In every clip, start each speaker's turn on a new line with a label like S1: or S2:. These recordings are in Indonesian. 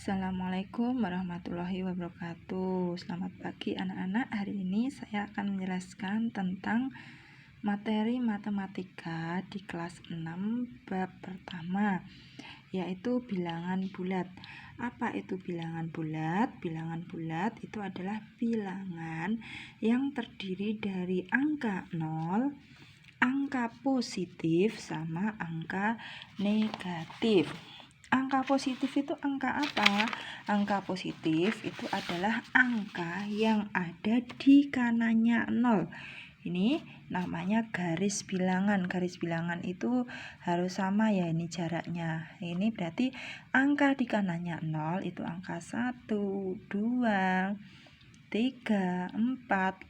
S1: Assalamualaikum warahmatullahi wabarakatuh. Selamat pagi anak-anak. Hari ini saya akan menjelaskan tentang materi matematika di kelas 6 bab pertama, yaitu bilangan bulat. Apa itu bilangan bulat? Bilangan bulat itu adalah bilangan yang terdiri dari angka 0, angka positif sama angka negatif. Angka positif itu angka apa? Angka positif itu adalah angka yang ada di kanannya 0. Ini namanya garis bilangan. Garis bilangan itu harus sama ya, ini jaraknya. Ini berarti angka di kanannya 0 itu angka 1, 2, 3, 4,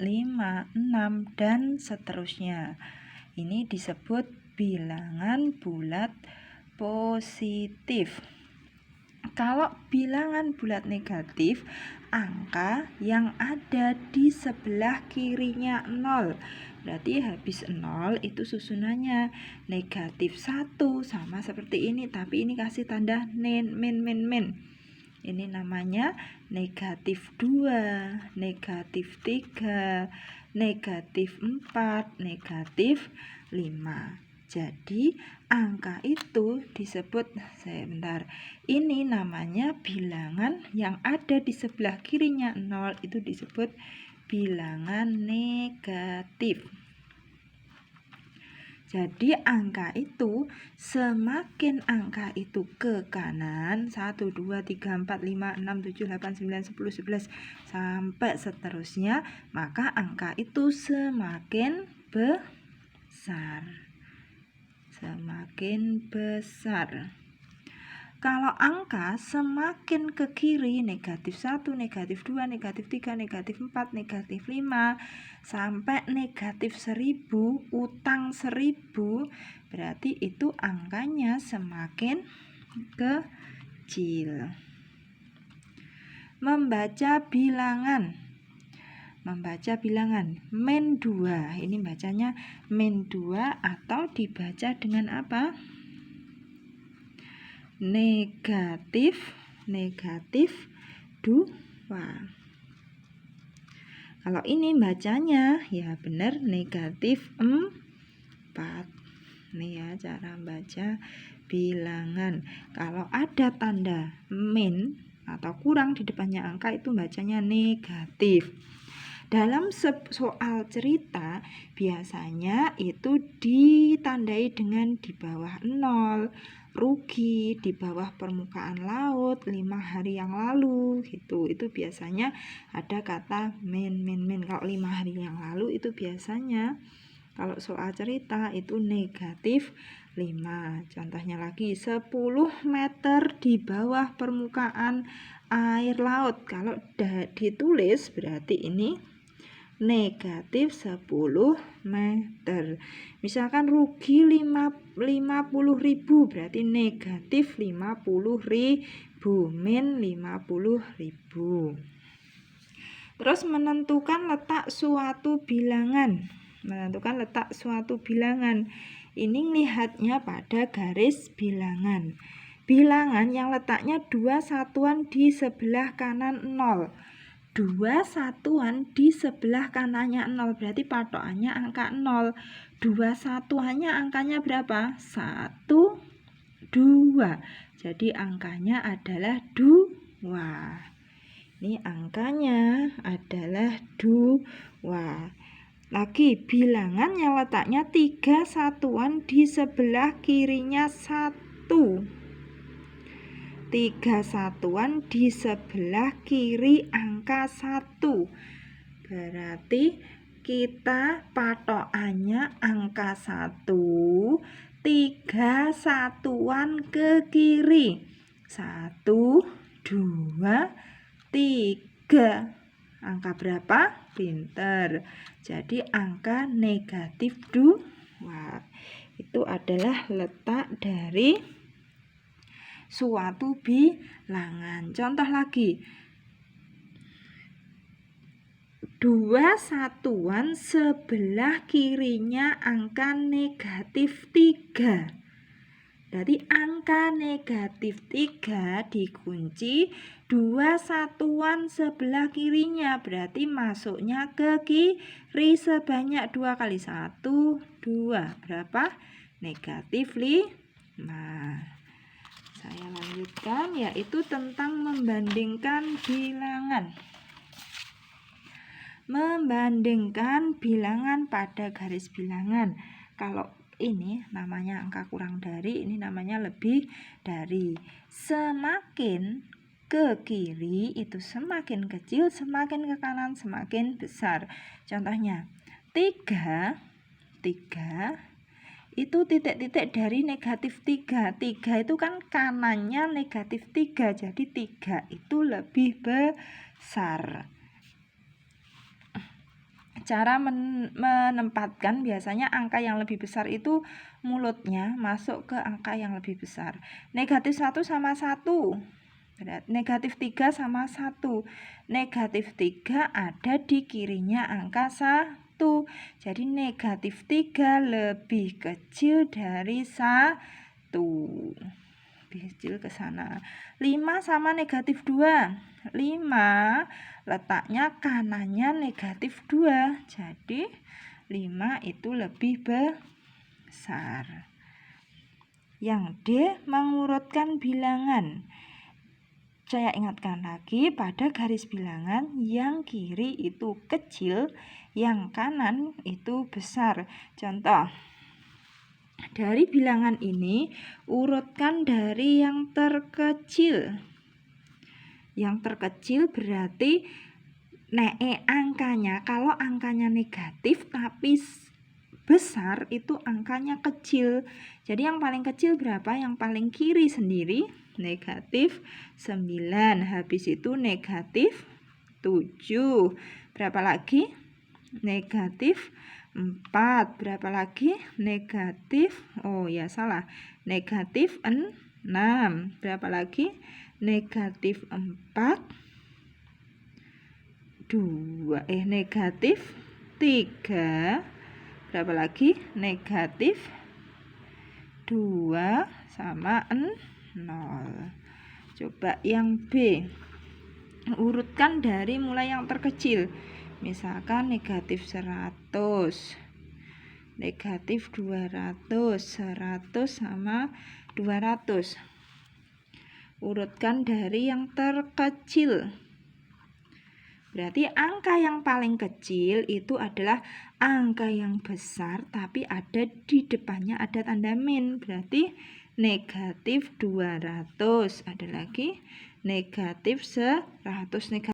S1: 5, 6, dan seterusnya. Ini disebut bilangan bulat positif. Kalau bilangan bulat negatif, angka yang ada di sebelah kirinya 0. Berarti habis 0 itu susunannya negatif 1, sama seperti ini, tapi ini kasih tanda min. Ini namanya negatif 2, negatif 3, negatif 4, negatif 5. Jadi angka itu disebut, ini namanya bilangan yang ada di sebelah kirinya 0 itu disebut bilangan negatif. Jadi angka itu, semakin angka itu ke kanan 1, 2, 3, 4, 5, 6, 7, 8, 9, 10, 11 sampai seterusnya, maka angka itu semakin besar. Semakin besar. Kalau angka semakin ke kiri, negatif 1, negatif 2, negatif 3, negatif 4, negatif 5, sampai negatif 1000, utang 1000, berarti itu angkanya semakin kecil. Membaca bilangan. Min 2, ini bacanya min 2 atau dibaca dengan apa? Negatif 2. Kalau ini bacanya ya benar negatif 4. Ini ya cara baca bilangan. Kalau ada tanda min atau kurang di depannya angka itu bacanya negatif. Dalam soal cerita biasanya itu ditandai dengan di bawah 0, rugi, di bawah permukaan laut 5 hari yang lalu gitu. Itu biasanya ada kata min. Kalau 5 hari yang lalu itu biasanya kalau soal cerita itu negatif 5. Contohnya lagi 10 meter di bawah permukaan air laut. Kalau ditulis berarti ini negatif 10 meter. Misalkan rugi 50.000 berarti negatif 50.000, min 50.000. Terus menentukan letak suatu bilangan. Ini lihatnya pada garis bilangan. Bilangan yang letaknya 2 satuan di sebelah kanan 0. 2 satuan di sebelah kanannya 0, berarti patokannya angka 0. 2 satuannya angkanya berapa? 1, 2. Jadi angkanya adalah 2. Ini angkanya adalah 2. Lagi bilangan yang letaknya 3 satuan di sebelah kirinya 1. 3 satuan di sebelah kiri angka 1. Berarti kita patokannya angka 1, 3 satuan ke kiri. 1, 2, 3. Angka berapa? Pinter. Jadi angka negatif 2. Itu adalah letak dari suatu bilangan. Contoh lagi, 2 satuan sebelah kirinya angka negatif 3. Berarti angka negatif 3 dikunci 2 satuan sebelah kirinya. Berarti masuknya ke kiri sebanyak 2 kali 1, 2. Berapa? Negatif 5. Saya lanjutkan, yaitu tentang membandingkan bilangan. Membandingkan bilangan pada garis bilangan. Kalau ini namanya angka kurang dari, ini namanya lebih dari. Semakin ke kiri itu semakin kecil, semakin ke kanan semakin besar. Contohnya 3 itu titik-titik dari negatif 3. 3 itu kan kanannya negatif 3, jadi 3 itu lebih besar. Cara menempatkan, biasanya angka yang lebih besar itu mulutnya masuk ke angka yang lebih besar. Negatif 1 sama 1. Negatif 3 sama 1. Negatif 3 ada di kirinya angka 1. Jadi negatif 3 lebih kecil dari 1. Lebih kecil ke sana. 5 sama negatif 2. 5 letaknya kanannya negatif 2. Jadi 5 itu lebih besar. Yang D, mengurutkan bilangan. Saya ingatkan lagi, pada garis bilangan yang kiri itu kecil, yang kanan itu besar. Contoh, dari bilangan ini urutkan dari yang terkecil. Yang terkecil berarti angkanya, kalau angkanya negatif tapi besar itu angkanya kecil. Jadi yang paling kecil berapa? Yang paling kiri sendiri negatif 9. Habis itu negatif 7. Berapa lagi? Negatif 4. Berapa lagi? Negatif, negatif 6. Berapa lagi? Negatif 4. Negatif 3. Berapa lagi? Negatif 2 sama 0. Coba yang B. Urutkan dari mulai yang terkecil. Misalkan negatif 100, negatif 200, 100 sama 200. Urutkan dari yang terkecil. Berarti angka yang paling kecil itu adalah angka yang besar, tapi ada di depannya ada tanda min. Berarti negatif 200. Ada lagi negatif 100.